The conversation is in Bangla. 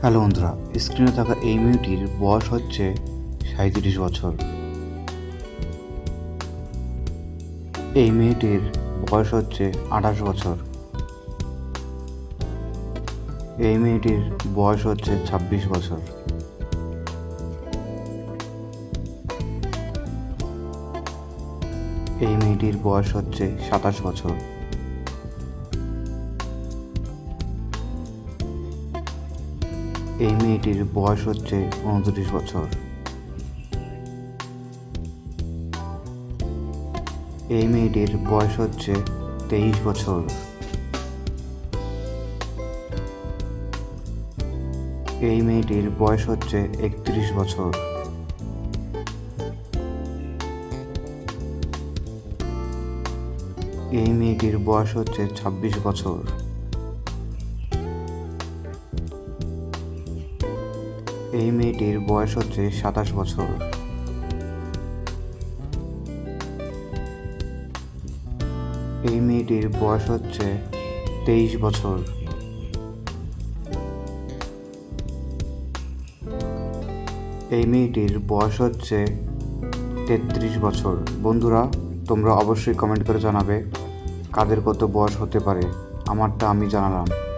হ্যালো বন্ধুরা, স্ক্রিনে থাকা এই মেয়েটির বয়স হচ্ছে 37 বছর। এই মেয়েটির বয়স হচ্ছে 28 বছর। এই মেয়েটির বয়স হচ্ছে 26 বছর। এই মেয়েটির বয়স হচ্ছে 27 বছর। এই মেয়েটির বয়স হচ্ছে 29 বছর। এই মেয়েটির বয়স হচ্ছে 23 বছর। এই মেয়েটির বয়স হচ্ছে 31 বছর। এই মেয়েটির বয়স হচ্ছে 26 বছর। এই মেয়েটির বয়স হচ্ছে 27 বছর। এই মেয়েটির বয়স হচ্ছে 23 বছর। এই মেয়েটির বয়স হচ্ছে 33 বছর। বন্ধুরা, তোমরা অবশ্যই কমেন্ট করে জানাবে কাদের কত বয়স হতে পারে। আমারটা আমি জানালাম।